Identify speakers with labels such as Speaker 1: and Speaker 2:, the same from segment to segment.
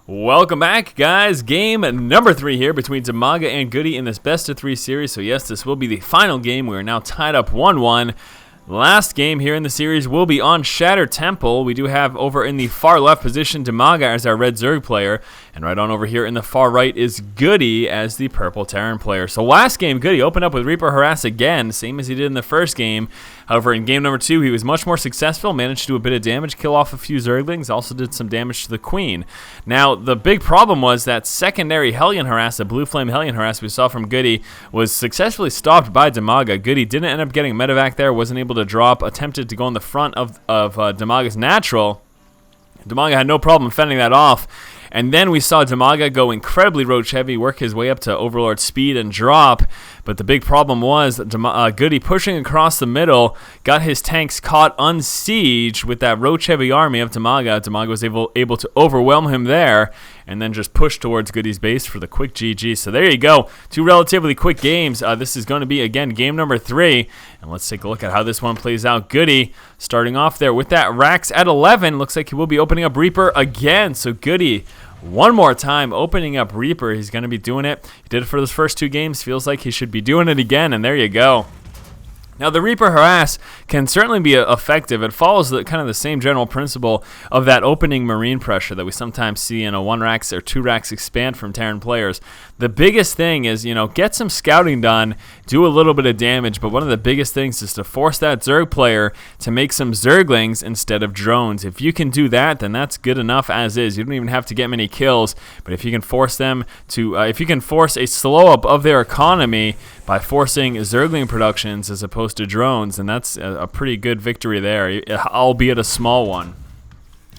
Speaker 1: Welcome back, guys. Game number 3 here between DIMAGA and GoOdy in this best-of-3 series. So yes, this will be the final game. We are now tied up 1-1. Last game here in the series will be on Shattered Temple. We do have over in the far left position DIMAGA as our red Zerg player, and right on over here in the far right is GoOdy as the purple Terran player. So last game, GoOdy opened up with Reaper Harass again, same as he did in the first game. However, in game number 2, he was much more successful, managed to do a bit of damage, kill off a few Zerglings, also did some damage to the Queen. Now, the big problem was that secondary Hellion Harass, the Blue Flame Hellion Harass we saw from GoOdy, was successfully stopped by DIMAGA. GoOdy didn't end up getting medevac there, wasn't able to drop, attempted to go in the front of DIMAGA's natural. DIMAGA had no problem fending that off. And then we saw DIMAGA go incredibly Roach heavy, work his way up to Overlord speed and drop. But the big problem was GoOdy pushing across the middle, got his tanks caught unsieged with that Roach heavy army of DIMAGA. DIMAGA was able to overwhelm him there and then just push towards GoOdy's base for the quick GG. So there you go. 2 relatively quick games. This is going to be, again, game number 3. And let's take a look at how this one plays out. GoOdy starting off there with that Rax at 11. Looks like he will be opening up Reaper again. So GoOdy one more time opening up Reaper. He's going to be doing it. He did it for those first 2 games. Feels like he should be doing it again. And there you go. Now, the Reaper Harass can certainly be effective. It follows kind of the same general principle of that opening Marine pressure that we sometimes see in a 1-Rax or 2-Rax expand from Terran players. The biggest thing is, get some scouting done, do a little bit of damage, but one of the biggest things is to force that Zerg player to make some Zerglings instead of drones. If you can do that, then that's good enough as is. You don't even have to get many kills, but if you can force them to, if you can force a slow up of their economy by forcing Zergling productions as opposed to drones, and that's a pretty good victory there, albeit a small one.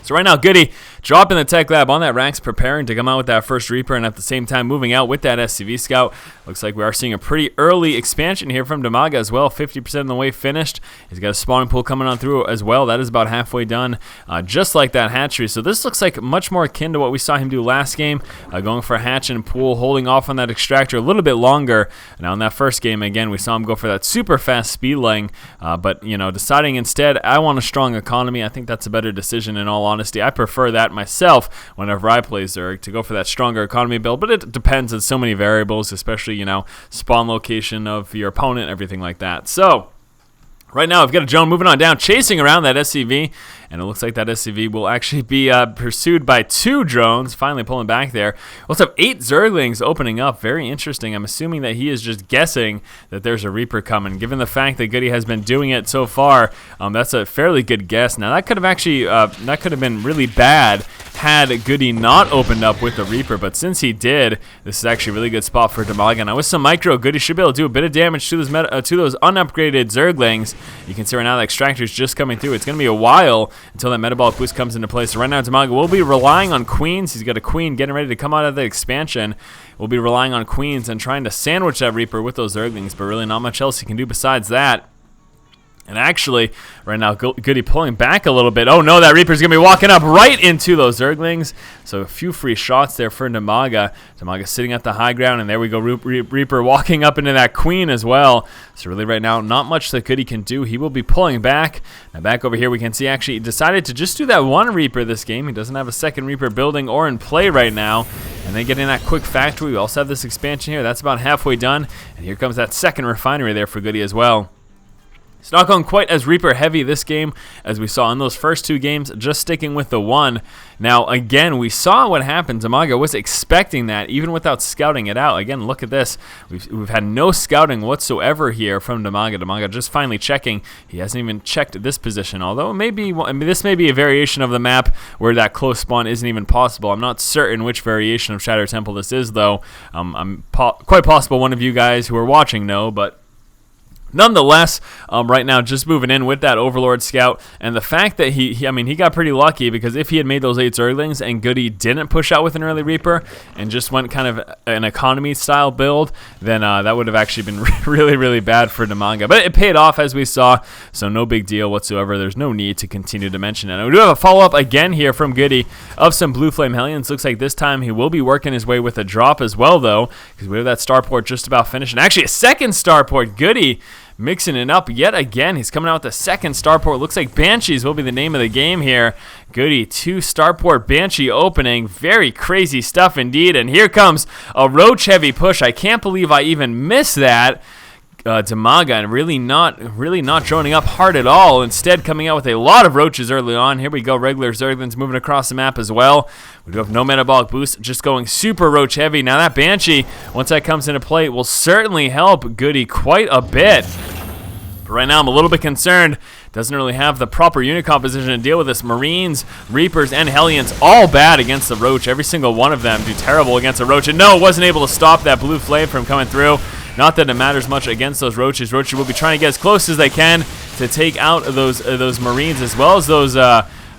Speaker 1: So right now, GoOdy dropping the tech lab on that Rax, preparing to come out with that first Reaper, and at the same time moving out with that SCV Scout. Looks like we are seeing a pretty early expansion here from DIMAGA as well, 50% of the way finished. He's got a spawning pool coming on through as well. That is about halfway done, just like that hatchery. So this looks like much more akin to what we saw him do last game, going for a hatch and pool, holding off on that extractor a little bit longer. Now in that first game, again, we saw him go for that super fast speed laying, but deciding instead, I want a strong economy. I think that's a better decision in all honesty. I prefer that myself whenever I play Zerg, to go for that stronger economy build, but it depends on so many variables, especially, spawn location of your opponent, everything like that. So right now, we've got a drone moving on down, chasing around that SCV, and it looks like that SCV will actually be pursued by 2 drones, finally pulling back there. We also have 8 Zerglings opening up. Very interesting. I'm assuming that he is just guessing that there's a Reaper coming. Given the fact that GoOdy has been doing it so far, that's a fairly good guess. Now, that could have actually been really bad had GoOdy not opened up with the Reaper, but since he did, this is actually a really good spot for DIMAGA. Now, with some micro, GoOdy should be able to do a bit of damage to those unupgraded Zerglings. You can see right now the extractor is just coming through. It's going to be a while until that metabolic boost comes into play. So right now, DIMAGA will be relying on Queens. He's got a Queen getting ready to come out of the expansion. We'll be relying on Queens and trying to sandwich that Reaper with those Zerglings, but really not much else he can do besides that. And actually, right now, GoOdy pulling back a little bit. Oh no, that Reaper's going to be walking up right into those Zerglings. So a few free shots there for DIMAGA. DIMAGA sitting at the high ground, and there we go, Reaper walking up into that Queen as well. So really right now, not much that GoOdy can do. He will be pulling back. Now back over here, we can see actually he decided to just do that 1 Reaper this game. He doesn't have a second Reaper building or in play right now. And then getting that quick factory. We also have this expansion here. That's about halfway done. And here comes that second refinery there for GoOdy as well. It's not going quite as Reaper heavy this game as we saw in those first 2 games, just sticking with the 1. Now, again, we saw what happened. DIMAGA was expecting that, even without scouting it out. Again, look at this. We've had no scouting whatsoever here from DIMAGA. DIMAGA just finally checking. He hasn't even checked this position, although this may be a variation of the map where that close spawn isn't even possible. I'm not certain which variation of Shattered Temple this is, though. I'm quite possible one of you guys who are watching know, but nonetheless, right now, just moving in with that Overlord Scout, and the fact that he got pretty lucky, because if he had made those 8 Zerglings and GoOdy didn't push out with an early Reaper and just went kind of an economy style build, then that would have actually been really, really bad for DIMAGA. But it paid off as we saw, so no big deal whatsoever. There's no need to continue to mention it. And we do have a follow-up again here from GoOdy of some Blue Flame Hellions. Looks like this time he will be working his way with a drop as well, though, because we have that starport just about finished. And actually a second starport. GoOdy mixing it up yet again. He's coming out with the second starport. Looks like Banshees will be the name of the game here. GoOdy, 2 starport Banshee opening. Very crazy stuff indeed. And here comes a Roach heavy push. I can't believe I even missed that. DIMAGA, and really not droning up hard at all. Instead, coming out with a lot of Roaches early on. Here we go. Regular Zerglings moving across the map as well. We do have no metabolic boost, just going super Roach heavy. Now that Banshee, once that comes into play, will certainly help GoOdy quite a bit. But right now, I'm a little bit concerned. Doesn't really have the proper unit composition to deal with this. Marines, Reapers, and Hellions all bad against the Roach. Every single one of them do terrible against the Roach. And no, wasn't able to stop that blue flame from coming through. Not that it matters much against those Roaches. Roaches will be trying to get as close as they can to take out those Marines, as well as those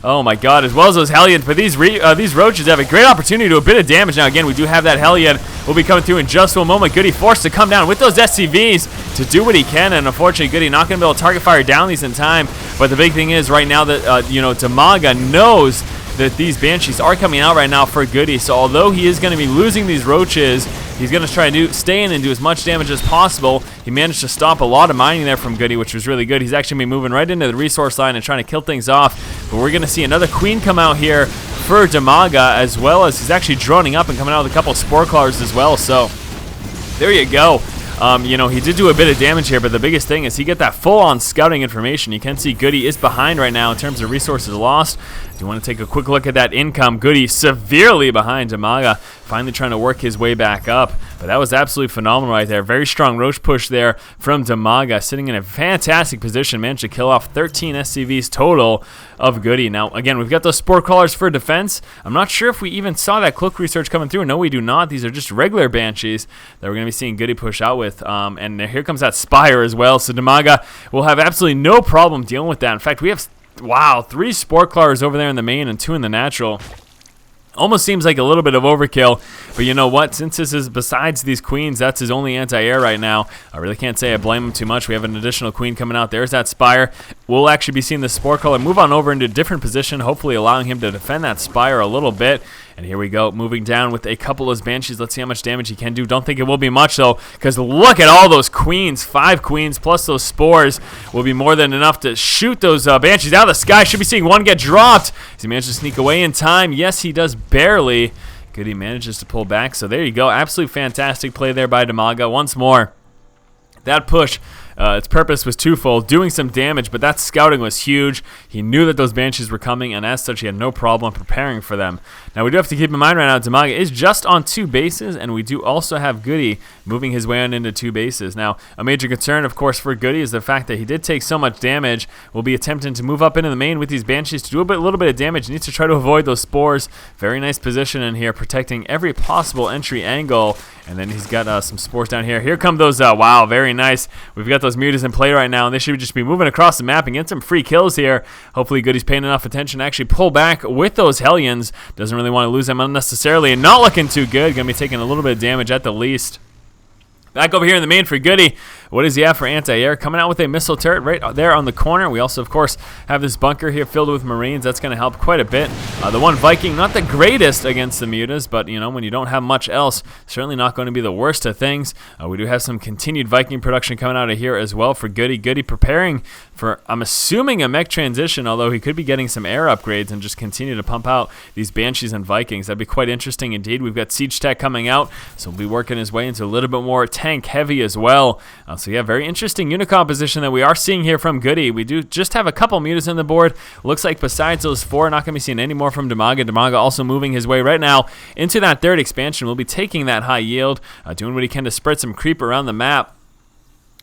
Speaker 1: oh my God, as well as those Hellions. But these Roaches have a great opportunity to do a bit of damage. Now again, we do have that Hellion. Will be coming through in just a moment. GoOdy forced to come down with those SCVs to do what he can, and unfortunately GoOdy not going to be able to target fire down these in time. But the big thing is right now that DIMAGA knows that these Banshees are coming out right now for GoOdy. So although he is going to be losing these Roaches, he's going to try to stay in and do as much damage as possible. He managed to stop a lot of mining there from GoOdy, which was really good. He's actually been moving right into the resource line and trying to kill things off. But we're going to see another Queen come out here for DIMAGA, as well as he's actually droning up and coming out with a couple of Spore Claws as well. So there you go. He did do a bit of damage here, but the biggest thing is he get that full-on scouting information. You can see GoOdy is behind right now in terms of resources lost. Do you want to take a quick look at that income? GoOdy severely behind DIMAGA, finally trying to work his way back up. But that was absolutely phenomenal right there. Very strong Roach push there from DIMAGA, sitting in a fantastic position. Managed to kill off 13 SCVs total of GoOdy. Now, again, we've got those Spore Crawlers for defense. I'm not sure if we even saw that Cloak research coming through. No, we do not. These are just regular Banshees that we're going to be seeing GoOdy push out with. And here comes that Spire as well. So DIMAGA will have absolutely no problem dealing with that. In fact, we have, wow, 3 Spore Clawers over there in the main and 2 in the natural. Almost seems like a little bit of overkill, but you know what? Since this is, besides these Queens, that's his only anti-air right now. I really can't say I blame him too much. We have an additional Queen coming out. There's that Spire. We'll actually be seeing the Spore Crawler move on over into a different position, hopefully allowing him to defend that Spire a little bit. And here we go, moving down with a couple of Banshees. Let's see how much damage he can do. Don't think it will be much, though, because look at all those Queens. 5 Queens plus those Spores will be more than enough to shoot those Banshees out of the sky. Should be seeing one get dropped. Does he manage to sneak away in time? Yes, he does barely. GoOdy manages to pull back. So there you go. Absolutely fantastic play there by DIMAGA. Once more, that push, its purpose was twofold, doing some damage, but that scouting was huge. He knew that those Banshees were coming, and as such, he had no problem preparing for them. Now, we do have to keep in mind right now, DIMAGA is just on 2 bases, and we do also have GoOdy moving his way on into 2 bases. Now, a major concern, of course, for GoOdy is the fact that he did take so much damage. We'll be attempting to move up into the main with these Banshees to do a little bit of damage. He needs to try to avoid those Spores. Very nice position in here, protecting every possible entry angle. And then he's got some Spores down here. Here come those, wow, very nice. We've got those Mutas in play right now, and they should just be moving across the map and get some free kills here. Hopefully GoOdy's paying enough attention to actually pull back with those Hellions. Doesn't really want to lose them unnecessarily, and not looking too good. Going to be taking a little bit of damage at the least. Back over here in the main for GoOdy. What does he have for anti-air? Coming out with a missile turret right there on the corner. We also, of course, have this bunker here filled with Marines. That's going to help quite a bit. The one Viking, not the greatest against the Mutas, but, you know, when you don't have much else, certainly not going to be the worst of things. We do have some continued Viking production coming out of here as well for GoOdy. GoOdy preparing for, I'm assuming, a mech transition, although he could be getting some air upgrades and just continue to pump out these Banshees and Vikings. That'd be quite interesting indeed. We've got Siege Tech coming out, so he'll be working his way into a little bit more tank heavy as well. So yeah, very interesting unit composition that we are seeing here from GoOdy. We do just have a couple Mutas on the board. Looks like besides those 4, not going to be seeing any more from DIMAGA. DIMAGA also moving his way right now into that 3rd expansion. We'll be taking that high yield, doing what he can to spread some creep around the map.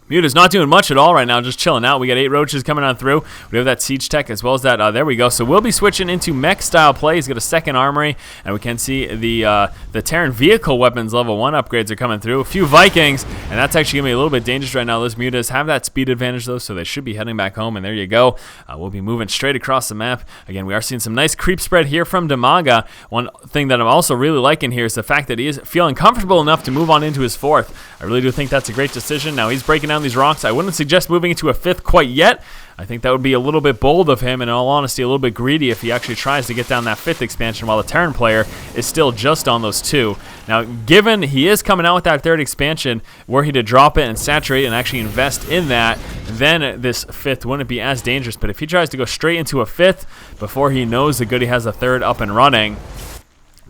Speaker 1: Muta's not doing much at all right now, just chilling out. We got 8 Roaches coming on through. We have that Siege Tech as well as that. There we go. So we'll be switching into mech-style play. He's got a 2nd armory, and we can see the Terran vehicle weapons level 1 upgrades are coming through. A few Vikings, and that's actually going to be a little bit dangerous right now. Those Mutas have that speed advantage, though, so they should be heading back home, and there you go. We'll be moving straight across the map. Again, we are seeing some nice creep spread here from DIMAGA. One thing that I'm also really liking here is the fact that he is feeling comfortable enough to move on into his 4th. I really do think that's a great decision. Now, he's breaking down these rocks. I wouldn't suggest moving into a 5th quite yet. I think that would be a little bit bold of him, and in all honesty, a little bit greedy if he actually tries to get down that 5th expansion while the Terran player is still just on those 2. Now, given he is coming out with that 3rd expansion, were he to drop it and saturate and actually invest in that, then this 5th wouldn't be as dangerous. But if he tries to go straight into a 5th before he knows the GoOdy has a 3rd up and running,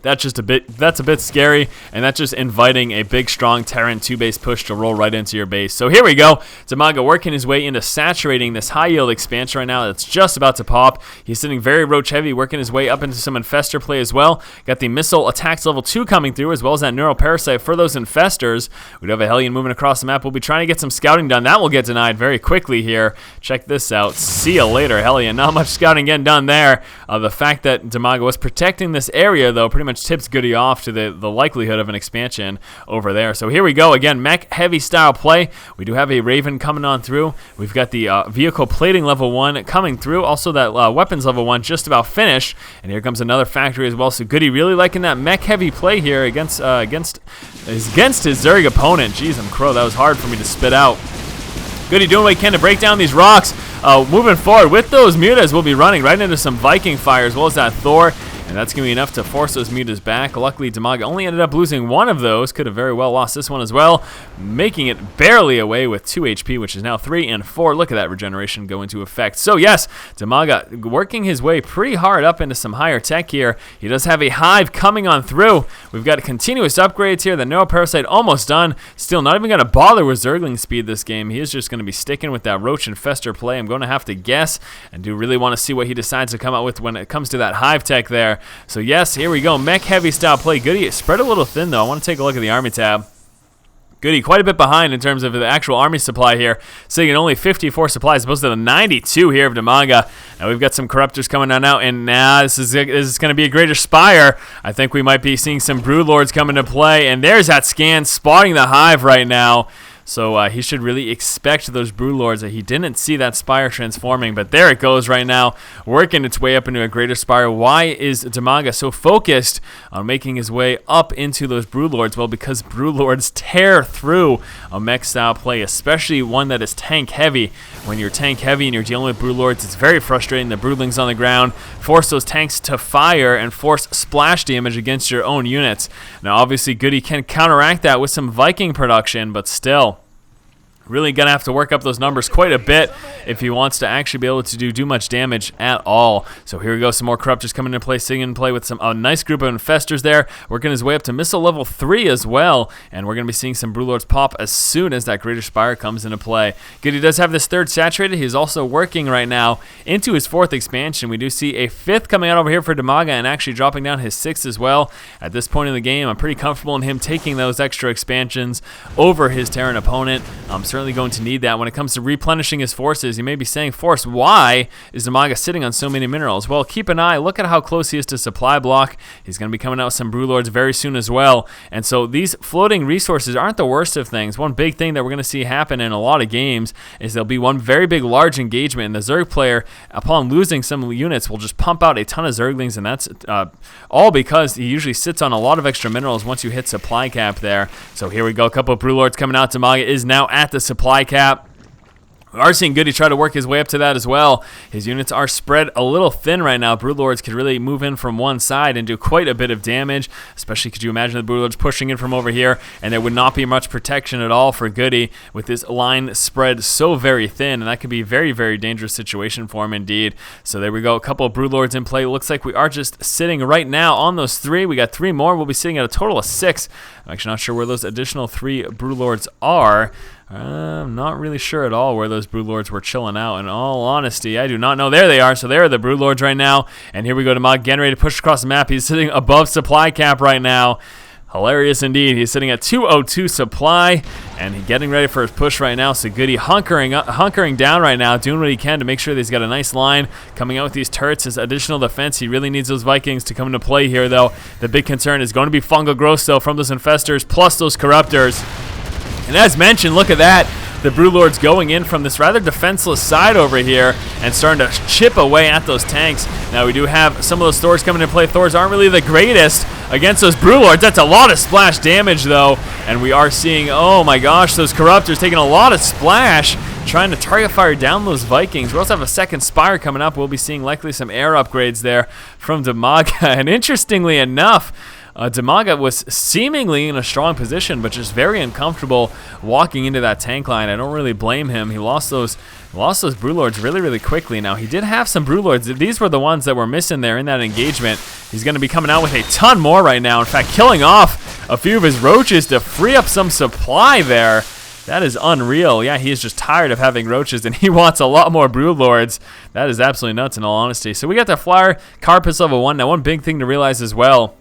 Speaker 1: that's a bit scary, and that's just inviting a big, strong Terran 2-base push to roll right into your base. So here we go. DIMAGA working his way into saturating this high-yield expansion right now. That's just about to pop. He's sitting very Roach heavy, working his way up into some infestor play as well. Got the missile attacks level 2 coming through, as well as that neural parasite for those infestors. We do have a Hellion moving across the map. We'll be trying to get some scouting done. That will get denied very quickly here. Check this out. See ya later, Hellion. Not much scouting getting done there. The fact that DIMAGA was protecting this area, though, pretty much tips GoOdy off to the likelihood of an expansion over there. So here we go again, mech heavy style play. We do have a Raven coming on through. We've got the vehicle plating level 1 coming through, also that weapons level 1 just about finished, and here comes another factory as well. So GoOdy really liking that mech heavy play here against his Zerg opponent. Jeez, I'm crow, that was hard for me to spit out. GoOdy doing what he can to break down these rocks. Moving forward with those mutas, we'll be running right into some Viking fire as well as that Thor. And that's going to be enough to force those mutas back. Luckily, DIMAGA only ended up losing one of those. Could have very well lost this one as well, making it barely away with 2 HP, which is now 3 and 4. Look at that regeneration go into effect. So yes, DIMAGA working his way pretty hard up into some higher tech here. He does have a hive coming on through. We've got continuous upgrades here. The neural parasite almost done. Still not even going to bother with Zergling speed this game. He is just going to be sticking with that Roach infestor play. I'm going to have to guess, and do really want to see what he decides to come out with when it comes to that hive tech there. So yes, here we go, mech heavy style play. GoOdy spread a little thin though. I want to take a look at the army tab. GoOdy quite a bit behind in terms of the actual army supply here, sitting at only 54 supplies opposed to the 92 here of DIMAGA. Now we've got some corruptors coming on now, and now this is going to be a greater spire. I think we might be seeing some broodlords come into play, and there's that scan spotting the hive right now. So he should really expect those broodlords that he didn't see that spire transforming, but there it goes right now, working its way up into a greater spire. Why is DIMAGA so focused on making his way up into those broodlords? Well, because broodlords tear through a mech style play, especially one that is tank heavy. When you're tank heavy and you're dealing with broodlords, it's very frustrating. The broodlings on the ground force those tanks to fire and force splash damage against your own units. Now obviously GoOdy can counteract that with some Viking production, but still, really going to have to work up those numbers quite a bit if he wants to actually be able to do much damage at all. So here we go, some more corruptors coming into play, sitting in play with a nice group of infestors there, working his way up to missile level 3 as well, and we're going to be seeing some broodlords pop as soon as that greater spire comes into play. GoOdy does have this 3rd saturated. He's also working right now into his 4th expansion. We do see a 5th coming out over here for DIMAGA and actually dropping down his 6th as well. At this point in the game, I'm pretty comfortable in him taking those extra expansions over his Terran opponent. Certainly going to need that when it comes to replenishing his forces. You may be saying, Force, why is DIMAGA sitting on so many minerals? Well, keep an eye. Look at how close he is to supply block. He's going to be coming out with some broodlords very soon as well. And so these floating resources aren't the worst of things. One big thing that we're going to see happen in a lot of games is there'll be one very big large engagement, and the Zerg player, upon losing some units, will just pump out a ton of Zerglings, and that's all because he usually sits on a lot of extra minerals once you hit supply cap there. So here we go. A couple of broodlords coming out. DIMAGA is now at the supply cap. We are seeing GoOdy try to work his way up to that as well. His units are spread a little thin right now. Broodlords could really move in from one side and do quite a bit of damage, especially could you imagine the Broodlords pushing in from over here, and there would not be much protection at all for GoOdy with this line spread so very thin, and that could be a very, very dangerous situation for him indeed. So there we go, a couple of Broodlords in play. Looks like we are just sitting right now on those 3. We got 3 more. We'll be sitting at a total of 6. I'm actually not sure where those additional 3 Broodlords are. I'm not really sure at all where those broodlords were chilling out. In all honesty, I do not know. There they are. So there are the broodlords right now. And here we go to DIMAGA, getting ready to push across the map. He's sitting above supply cap right now. Hilarious indeed. He's sitting at 202 supply, and he's getting ready for his push right now. So GoOdy hunkering down right now, doing what he can to make sure that he's got a nice line coming out with these turrets as additional defense. He really needs those Vikings to come into play here, though. The big concern is going to be fungal growth, though, from those infestors plus those corruptors. And as mentioned, look at that. The broodlords going in from this rather defenseless side over here and starting to chip away at those tanks. Now we do have some of those Thors coming into play. Thors aren't really the greatest against those broodlords. That's a lot of splash damage though, and we are seeing, oh my gosh, those corruptors taking a lot of splash, trying to target fire down those Vikings. We also have a second Spire coming up. We'll be seeing likely some air upgrades there from DIMAGA. And interestingly enough, DIMAGA was seemingly in a strong position, but just very uncomfortable walking into that tank line. I don't really blame him. He lost those Broodlords really, really quickly. Now, he did have some Broodlords. These were the ones that were missing there in that engagement. He's going to be coming out with a ton more right now. In fact, killing off a few of his Roaches to free up some supply there. That is unreal. Yeah, he is just tired of having Roaches, and he wants a lot more Broodlords. That is absolutely nuts, in all honesty. So we got the Flyer Carapace level 1. Now, one big thing to realize as well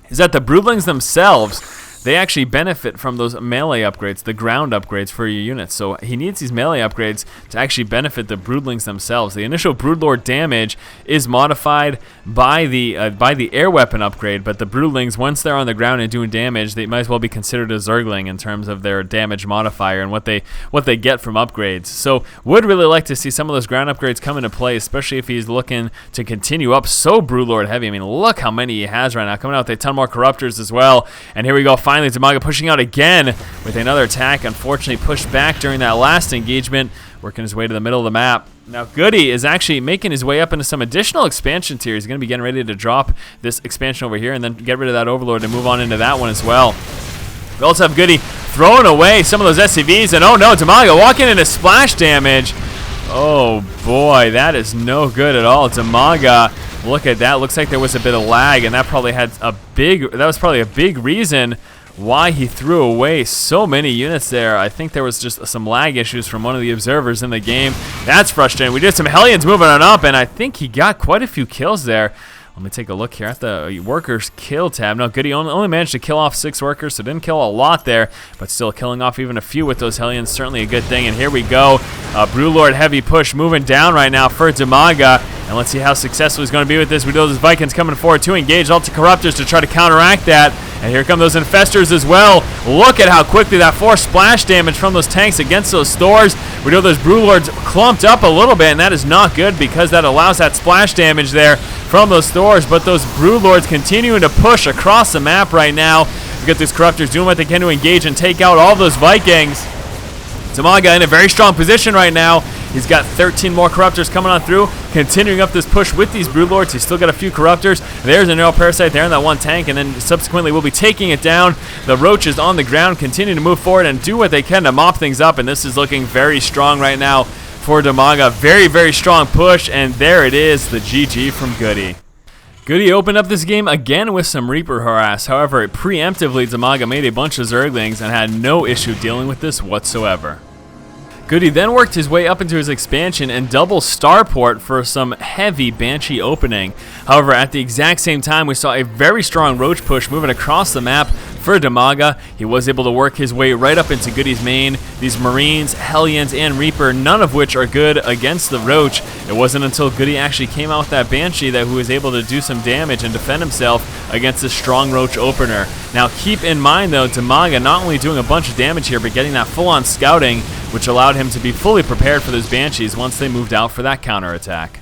Speaker 1: is that the Broodlings themselves, they actually benefit from those melee upgrades, the ground upgrades for your units. So he needs these melee upgrades to actually benefit the Broodlings themselves. The initial Broodlord damage is modified by the air weapon upgrade, but the Broodlings, once they're on the ground and doing damage, they might as well be considered a Zergling in terms of their damage modifier and what they get from upgrades. So would really like to see some of those ground upgrades come into play, especially if he's looking to continue up so Broodlord heavy. I mean, look how many he has right now, coming out with a ton more Corruptors as well. And here we go. Finally, DIMAGA pushing out again with another attack. Unfortunately, pushed back during that last engagement, working his way to the middle of the map. Now, GoOdy is actually making his way up into some additional expansion tier. He's going to be getting ready to drop this expansion over here and then get rid of that Overlord and move on into that one as well. We also have GoOdy throwing away some of those SCVs, and oh no, DIMAGA walking into splash damage. Oh boy, that is no good at all. DIMAGA, look at that. Looks like there was a bit of lag, and that was probably a big reason why he threw away so many units there. I think there was just some lag issues from one of the observers in the game. That's frustrating. We did some Hellions moving on up, and I think he got quite a few kills there. Let me take a look here at the workers kill tab. No, GoOdy only managed to kill off 6 workers, so didn't kill a lot there, but still killing off even a few with those Hellions, certainly a good thing. And here we go, Broodlord heavy push moving down right now for DIMAGA, and let's see how successful he's going to be with this. We know those Vikings coming forward to engage Ultra Corruptors to try to counteract that, and here come those Infestors as well. Look at how quickly that forced splash damage from those tanks against those stores. We know those Broodlords clumped up a little bit, and that is not good because that allows that splash damage there from those stores, but those Broodlords continuing to push across the map right now. We got these Corruptors doing what they can to engage and take out all those Vikings. DIMAGA in a very strong position right now. He's got 13 more Corruptors coming on through, continuing up this push with these Broodlords. He's still got a few Corruptors. There's a Neural Parasite there in that one tank, and then subsequently we'll be taking it down. The Roaches on the ground continue to move forward and do what they can to mop things up, and this is looking very strong right now for DIMAGA. Very, very strong push, and there it is, the GG from GoOdy. GoOdy opened up this game again with some Reaper harass. However, preemptively, DIMAGA made a bunch of Zerglings and had no issue dealing with this whatsoever. GoOdy then worked his way up into his expansion and double starport for some heavy Banshee opening. However, at the exact same time, we saw a very strong Roach push moving across the map for DIMAGA. He was able to work his way right up into GoOdy's main. These Marines, Hellions, and Reaper, none of which are good against the Roach. It wasn't until GoOdy actually came out with that Banshee that he was able to do some damage and defend himself against this strong Roach opener. Now keep in mind though, DIMAGA not only doing a bunch of damage here, but getting that full-on scouting, which allowed him to be fully prepared for those Banshees once they moved out for that counterattack.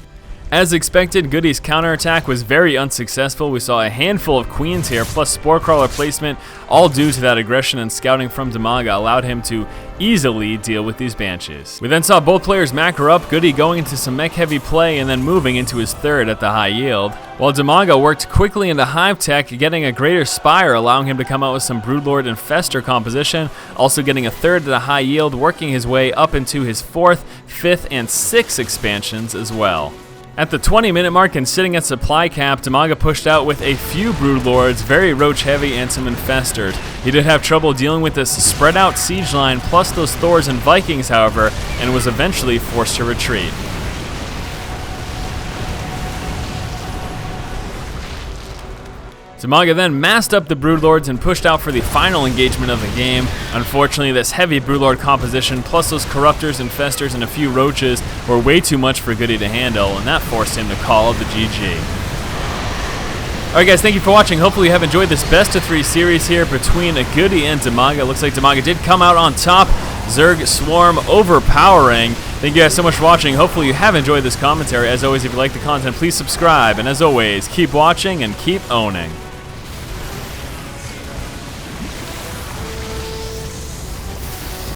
Speaker 1: As expected, GoOdy's counterattack was very unsuccessful. We saw a handful of Queens here, plus Spore Crawler placement, all due to that aggression and scouting from DIMAGA allowed him to easily deal with these Banshees. We then saw both players macro up, GoOdy going into some mech heavy play and then moving into his third at the high yield, while DIMAGA worked quickly into Hive Tech, getting a greater Spire, allowing him to come out with some Broodlord Infestor composition, also getting a third at a high yield, working his way up into his 4th, 5th, and 6th expansions as well. At the 20-minute mark and sitting at supply cap, DIMAGA pushed out with a few Broodlords, very Roach heavy, and some Infestors. He did have trouble dealing with this spread out siege line plus those Thors and Vikings, however, and was eventually forced to retreat. DIMAGA then massed up the Broodlords and pushed out for the final engagement of the game. Unfortunately, this heavy Broodlord composition, plus those Corruptors, Infestors, and a few Roaches were way too much for GoOdy to handle, and that forced him to call the GG. Alright guys, thank you for watching. Hopefully you have enjoyed this best of 3 series here between GoOdy and DIMAGA. Looks like DIMAGA did come out on top. Zerg Swarm overpowering. Thank you guys so much for watching. Hopefully you have enjoyed this commentary. As always, if you like the content, please subscribe. And as always, keep watching and keep owning.